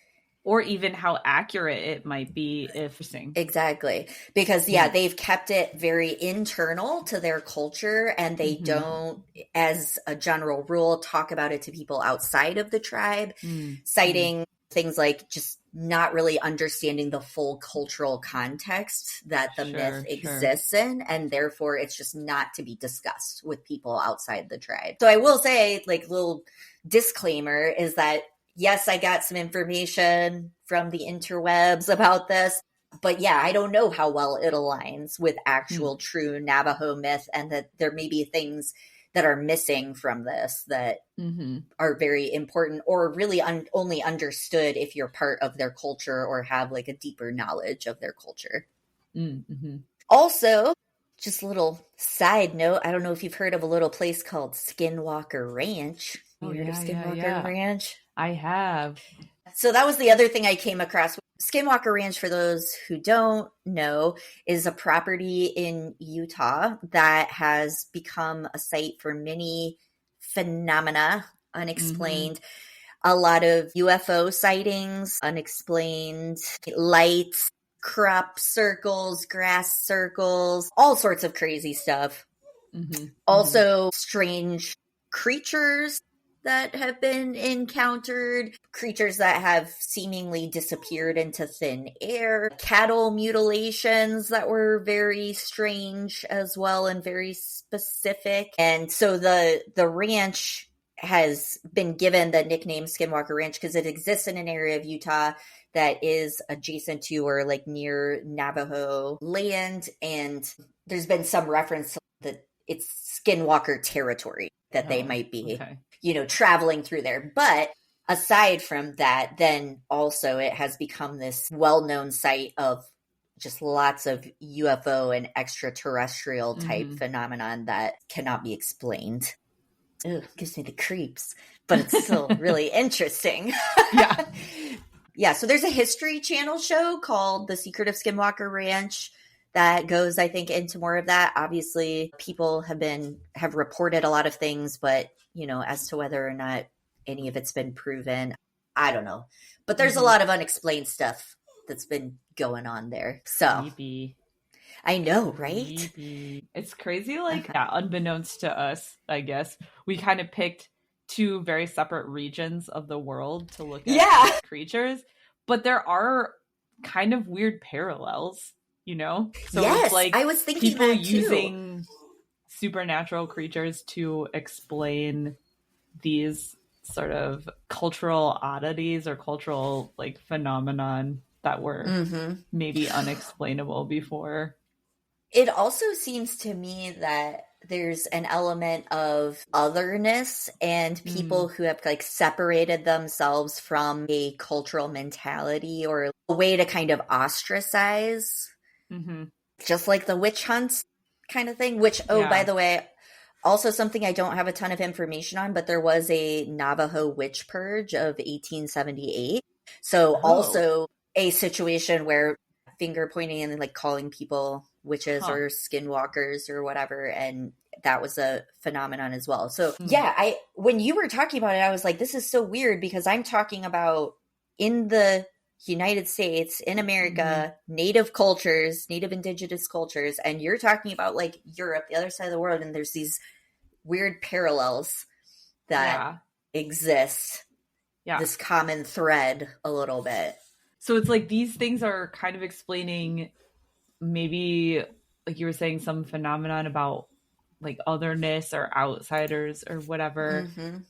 Or even how accurate it might be if... Exactly. Because, they've kept it very internal to their culture, and they don't, as a general rule, talk about it to people outside of the tribe, citing things like just not really understanding the full cultural context that the myth exists in, and therefore it's just not to be discussed with people outside the tribe. So I will say, like, little disclaimer is that, yes, I got some information from the interwebs about this, but I don't know how well it aligns with actual true Navajo myth, and that there may be things that are missing from this that are very important, or really only understood if you're part of their culture or have like a deeper knowledge of their culture. Also, just a little side note, I don't know if you've heard of a little place called Skinwalker Ranch. You heard of Skinwalker Ranch? I have. So that was the other thing I came across. Skinwalker Ranch, for those who don't know, is a property in Utah that has become a site for many phenomena, unexplained. A lot of UFO sightings, unexplained lights, crop circles, grass circles, all sorts of crazy stuff. Also strange creatures that have been encountered, creatures that have seemingly disappeared into thin air, cattle mutilations that were very strange as well and very specific. And so the ranch has been given the nickname Skinwalker Ranch because it exists in an area of Utah that is adjacent to or like near Navajo land. And there's been some reference to that it's Skinwalker territory that they might be, traveling through there. But aside from that, then also it has become this well-known site of just lots of UFO and extraterrestrial type phenomenon that cannot be explained. Ugh, gives me the creeps, but it's still really interesting. Yeah. So there's a History Channel show called The Secret of Skinwalker Ranch that goes, I think, into more of that. Obviously, people have reported a lot of things, but, as to whether or not any of it's been proven, I don't know. But there's a lot of unexplained stuff that's been going on there. So creepy. I know, right? Creepy. It's crazy, unbeknownst to us, I guess, we kind of picked two very separate regions of the world to look at creatures, but there are kind of weird parallels. So yes, it's like I was thinking people that too. using supernatural creatures to explain these sort of cultural oddities or cultural phenomenon that were maybe unexplainable before. It also seems to me that there's an element of otherness and people who have separated themselves from a cultural mentality or a way to kind of ostracize. Just like the witch hunts kind of thing, which, by the way, also something I don't have a ton of information on, but there was a Navajo witch purge of 1878. So also a situation where finger pointing and calling people witches or skinwalkers or whatever. And that was a phenomenon as well. So when you were talking about it, I was like, this is so weird because I'm talking about in the United States, in America, native cultures, native indigenous cultures, and you're talking about Europe, the other side of the world, and there's these weird parallels that exist. Yeah. This common thread a little bit. So it's these things are kind of explaining maybe, like you were saying, some phenomenon about otherness or outsiders or whatever.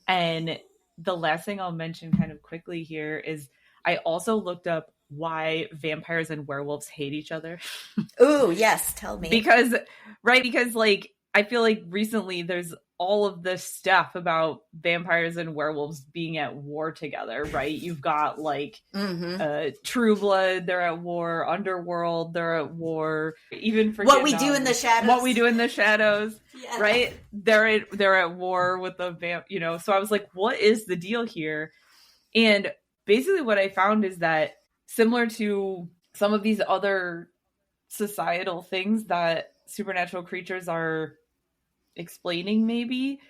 And the last thing I'll mention kind of quickly here is I also looked up why vampires and werewolves hate each other. Ooh, yes. Tell me. Because I feel like recently there's all of this stuff about vampires and werewolves being at war together, right? You've got True Blood, they're at war, Underworld, they're at war, even for What We Do in the Shadows. What We Do in the Shadows, right? They're at war with the so I was like, what is the deal here? And basically what I found is that similar to some of these other societal things that supernatural creatures are explaining, maybe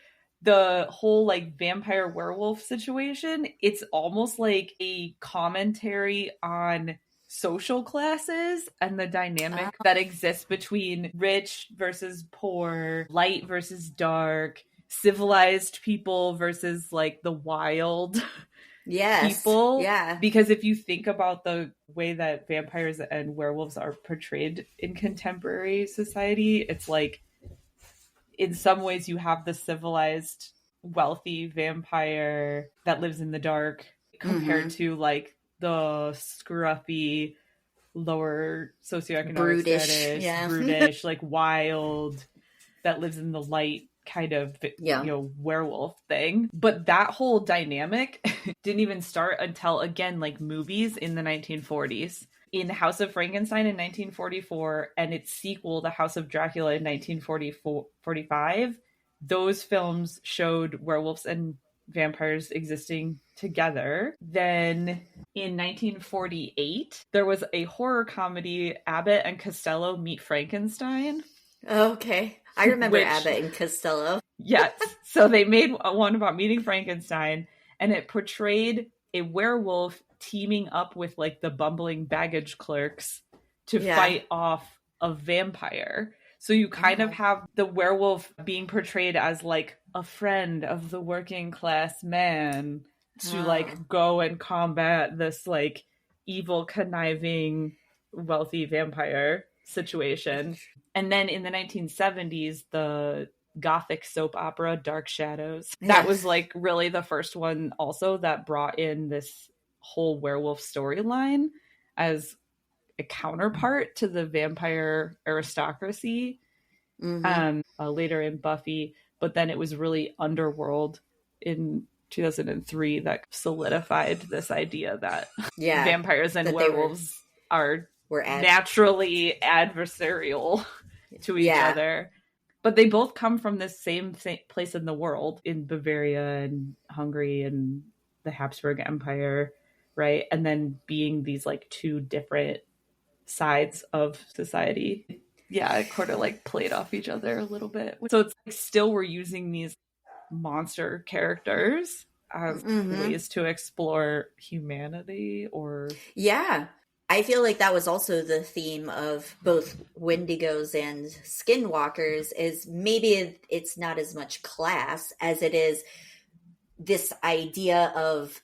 the whole vampire werewolf situation, it's almost like a commentary on social classes and the dynamic that exists between rich versus poor, light versus dark, civilized people versus the wild people. Yeah. Because if you think about the way that vampires and werewolves are portrayed in contemporary society, it's in some ways you have the civilized, wealthy vampire that lives in the dark compared to the scruffy, lower socioeconomic brutish, wild, that lives in the light kind of werewolf thing. But that whole dynamic didn't even start until, again, movies in the 1940s. In House of Frankenstein in 1944 and its sequel, The House of Dracula in 1945, those films showed werewolves and vampires existing together. Then in 1948, there was a horror comedy, Abbott and Costello Meet Frankenstein. Okay. I remember Abbott and Costello. Yes. So they made one about meeting Frankenstein, and it portrayed a werewolf teaming up with the bumbling baggage clerks to fight off a vampire. So you kind of have the werewolf being portrayed as like a friend of the working class man to like go and combat this like evil, conniving, wealthy vampire situation. And then in the 1970s, the Gothic soap opera Dark Shadows, that was like really the first one also that brought in this whole werewolf storyline as a counterpart to the vampire aristocracy. Later in Buffy, but then it was really Underworld in 2003 that solidified this idea that vampires and werewolves were naturally adversarial to each other. But they both come from this same place in the world, in Bavaria and Hungary and the Habsburg Empire, right? And then being these like two different sides of society. Yeah, it kind of like played off each other a little bit. So it's like still we're using these monster characters as ways to explore humanity or... Yeah. I feel like that was also the theme of both Wendigos and Skinwalkers, is maybe it's not as much class as it is this idea of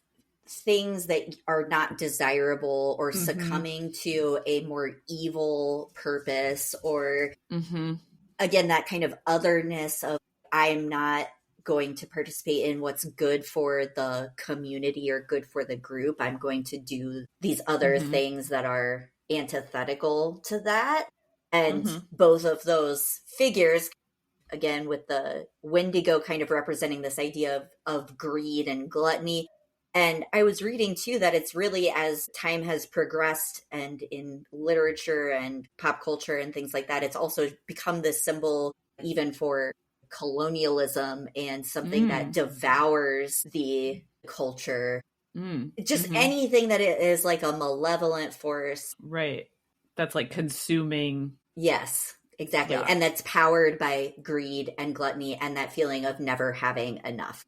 things that are not desirable or succumbing to a more evil purpose, or again, that kind of otherness of I'm not going to participate in what's good for the community or good for the group. I'm going to do these other things that are antithetical to that. And both of those figures, again, with the Wendigo kind of representing this idea of greed and gluttony. And I was reading too that it's really, as time has progressed and in literature and pop culture and things like that, it's also become this symbol even for colonialism and something that devours the culture. Just anything that it is like a malevolent force. Right. That's like consuming. Yes, exactly. Yeah. And that's powered by greed and gluttony and that feeling of never having enough.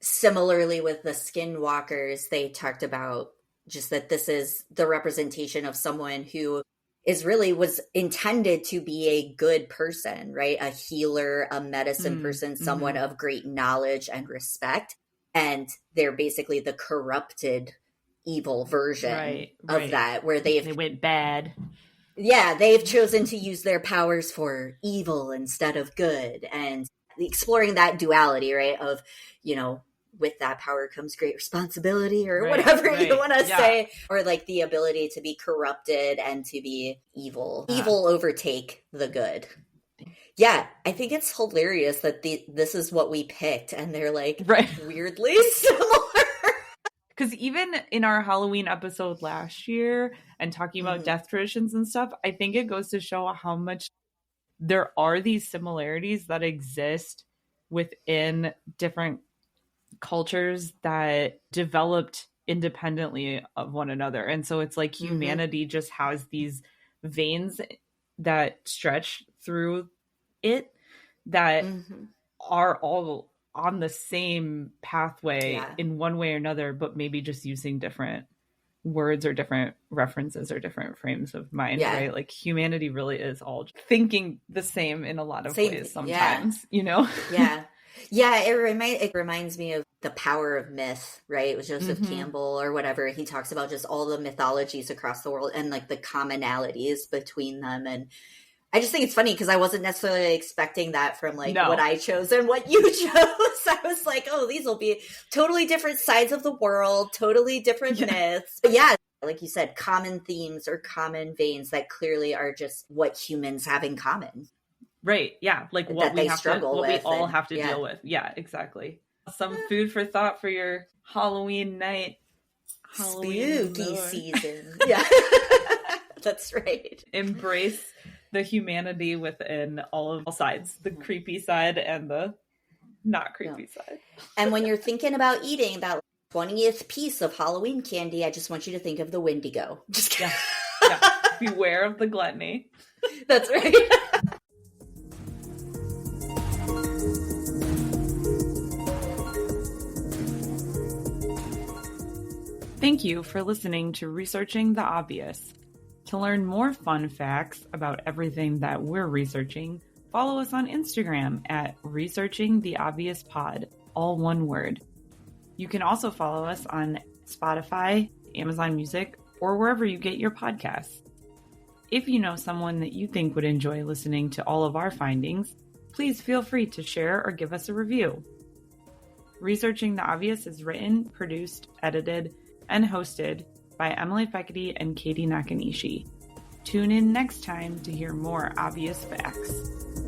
Similarly with the Skinwalkers, they talked about just that this is the representation of someone who was intended to be a good person, right? A healer, a medicine person, someone of great knowledge and respect. And they're basically the corrupted evil version of that, where they went bad. Yeah, they've chosen to use their powers for evil instead of good. And exploring that duality, right? Of, with that power comes great responsibility, or whatever you want to say, or like the ability to be corrupted and to be evil. Evil overtake the good. Yeah, I think it's hilarious that this is what we picked, and they're like weirdly similar. Because even in our Halloween episode last year and talking about death traditions and stuff, I think it goes to show how much there are these similarities that exist within different cultures that developed independently of one another. And so it's like humanity just has these veins that stretch through it that are all on the same pathway in one way or another, but maybe just using different words or different references or different frames of mind, right? Like humanity really is all thinking the same in a lot of ways sometimes, Yeah, it reminds me of The Power of Myth, right? With Joseph Campbell or whatever. He talks about just all the mythologies across the world and like the commonalities between them. And I just think it's funny because I wasn't necessarily expecting that from what I chose and what you chose. I was like, oh, these will be totally different sides of the world, totally different myths. But yeah, like you said, common themes or common veins that clearly are just what humans have in common. Right. Yeah. Like what we all have to deal with. Yeah, exactly. Some food for thought for your Halloween night. Spooky season. Yeah. That's right. Embrace the humanity within all sides, the creepy side and the not creepy side. And when you're thinking about eating that 20th piece of Halloween candy, I just want you to think of the Wendigo. Just yeah. Beware of the gluttony. That's right. Thank you for listening to Researching the Obvious. To learn more fun facts about everything that we're researching, Follow us on Instagram at Researching the Obvious Pod, all one word. You can also follow us on Spotify, Amazon Music, or wherever you get your podcasts. If you know someone that you think would enjoy listening to all of our findings, please feel free to share or give us a review. Researching the Obvious is written, produced, edited, and hosted by Emily Fekete and Katie Nakanishi. Tune in next time to hear more obvious facts.